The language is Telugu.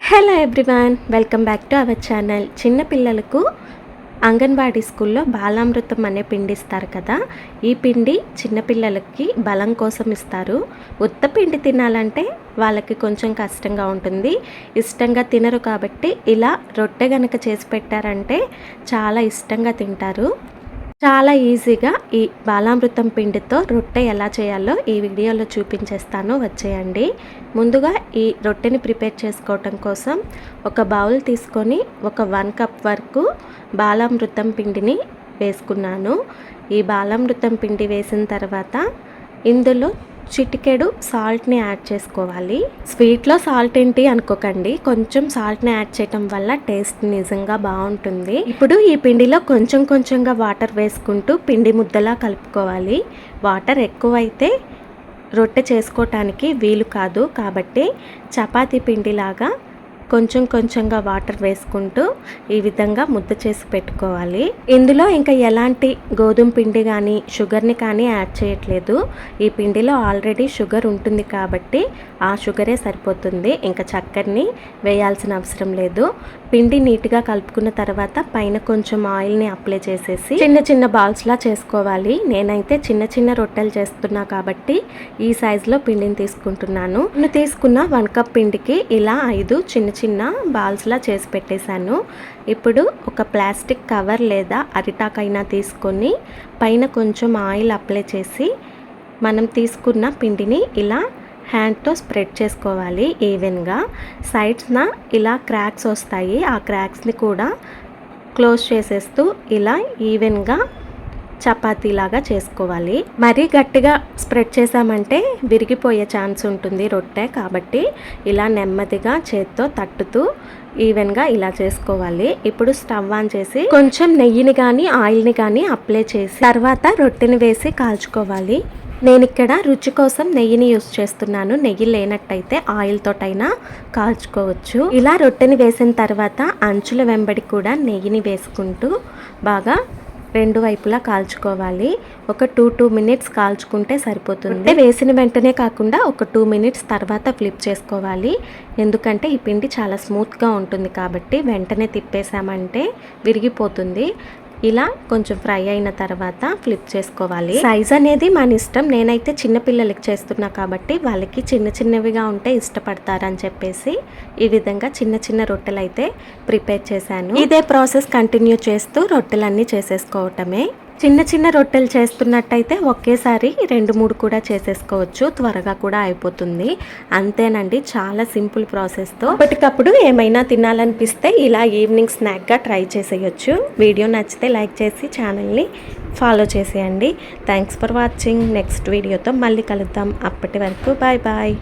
Hello everyone, welcome back to our channel. చిన్నపిల్లలకు అంగన్వాడీ స్కూల్లో బాలామృతం అనే పిండి ఇస్తారు కదా. ఈ పిండి చిన్నపిల్లలకి బలం కోసం ఇస్తారు. ఉత్త పిండి తినాలంటే వాళ్ళకి కొంచెం కష్టంగా ఉంటుంది, ఇష్టంగా తినరు. కాబట్టి ఇలా రొట్టె గనక చేసి పెట్టారంటే చాలా ఇష్టంగా తింటారు. చాలా ఈజీగా ఈ బాలామృతం పిండితో రొట్టె ఎలా చేయాలో ఈ వీడియోలో చూపించేస్తాను, వచ్చేయండి. ముందుగా ఈ రొట్టెని ప్రిపేర్ చేసుకోవటం కోసం ఒక బౌల్ తీసుకొని ఒక 1 కప్ వరకు బాలామృతం పిండిని వేసుకున్నాను. ఈ బాలామృతం పిండి వేసిన తర్వాత ఇందులో చిటికెడు సాల్ట్ని యాడ్ చేసుకోవాలి. స్వీట్లో సాల్ట్ ఏంటి అనుకోకండి, కొంచెం సాల్ట్ని యాడ్ చేయటం వల్ల టేస్ట్ నిజంగా బాగుంటుంది. ఇప్పుడు ఈ పిండిలో కొంచెం కొంచెంగా వాటర్ వేసుకుంటూ పిండి ముద్దలా కలుపుకోవాలి. వాటర్ ఎక్కువైతే రొట్టె చేసుకోవటానికి వీలు కాదు, కాబట్టి చపాతీ పిండిలాగా కొంచెం కొంచెంగా వాటర్ వేసుకుంటూ ఈ విధంగా ముద్ద చేసి పెట్టుకోవాలి. ఇందులో ఇంకా ఎలాంటి గోధుమ పిండి కానీ షుగర్ని కానీ యాడ్ చేయట్లేదు. ఈ పిండిలో ఆల్రెడీ షుగర్ ఉంటుంది కాబట్టి ఆ షుగరే సరిపోతుంది, ఇంకా చక్కెరని వేయాల్సిన అవసరం లేదు. పిండి నీట్గా కలుపుకున్న తర్వాత పైన కొంచెం ఆయిల్ని అప్లై చేసేసి చిన్న చిన్న బాల్స్లా చేసుకోవాలి. నేనైతే చిన్న చిన్న రొట్టెలు చేస్తున్నా కాబట్టి ఈ సైజులో పిండిని తీసుకుంటున్నాను. నేను తీసుకున్న 1 కప్ పిండికి ఇలా 5 చిన్న చిన్న బాల్స్లా చేసి పెట్టేశాను. ఇప్పుడు ఒక ప్లాస్టిక్ కవర్ లేదా అరిటాకైనా తీసుకొని పైన కొంచెం ఆయిల్ అప్లై చేసి మనం తీసుకున్న పిండిని ఇలా హ్యాండ్తో స్ప్రెడ్ చేసుకోవాలి ఈవెన్గా. సైడ్స్న ఇలా క్రాక్స్ వస్తాయి, ఆ క్రాక్స్ని కూడా క్లోజ్ చేసేస్తూ ఇలా ఈవెన్గా చపాతీలాగా చేసుకోవాలి. మరీ గట్టిగా స్ప్రెడ్ చేసామంటే విరిగిపోయే ఛాన్స్ ఉంటుంది రొట్టె, కాబట్టి ఇలా నెమ్మదిగా చేత్తో తట్టుతూ ఈవెన్గా ఇలా చేసుకోవాలి. ఇప్పుడు స్టవ్ ఆన్ చేసి కొంచెం నెయ్యిని కానీ ఆయిల్ని కానీ అప్లై చేసి తర్వాత రొట్టెని వేసి కాల్చుకోవాలి. నేను ఇక్కడ రుచి కోసం నెయ్యిని యూస్ చేస్తున్నాను, నెయ్యి లేనట్టయితే ఆయిల్ తోటైనా కాల్చుకోవచ్చు. ఇలా రొట్టెని వేసిన తర్వాత అంచుల వెంబడి కూడా నెయ్యిని వేసుకుంటూ బాగా 2 వైపులా కాల్చుకోవాలి. ఒక 2 మినిట్స్ కాల్చుకుంటే సరిపోతుంది. వేసిన వెంటనే కాకుండా ఒక 2 మినిట్స్ తర్వాత ఫ్లిప్ చేసుకోవాలి, ఎందుకంటే ఈ పిండి చాలా స్మూత్గా ఉంటుంది కాబట్టి వెంటనే తిప్పేసామంటే విరిగిపోతుంది. ఇలా కొంచెం ఫ్రై అయిన తర్వాత ఫ్లిప్ చేసుకోవాలి. సైజ్ అనేది మన ఇష్టం. నేనైతే చిన్నపిల్లలకి చేస్తున్నా కాబట్టి వాళ్ళకి చిన్న చిన్నవిగా ఉంటే ఇష్టపడతారని చెప్పేసి ఈ విధంగా చిన్న చిన్న రొట్టెలు అయితే ప్రిపేర్ చేశాను. ఇదే ప్రాసెస్ కంటిన్యూ చేస్తూ రొట్టెలన్నీ చేసేసుకోవటమే. చిన్న చిన్న రొట్టెలు చేస్తున్నట్టయితే ఒకేసారి 2-3 కూడా చేసేసుకోవచ్చు, త్వరగా కూడా అయిపోతుంది. అంతేనండి, చాలా సింపుల్ ప్రాసెస్తో అప్పటికప్పుడు ఏమైనా తినాలనిపిస్తే ఇలా ఈవినింగ్ స్నాక్గా ట్రై చేసేయచ్చు. వీడియో నచ్చితే లైక్ చేసి ఛానల్ని ఫాలో చేసేయండి. Thanks for watching. నెక్స్ట్ వీడియోతో మళ్ళీ కలుద్దాం. అప్పటి వరకు బాయ్ బాయ్.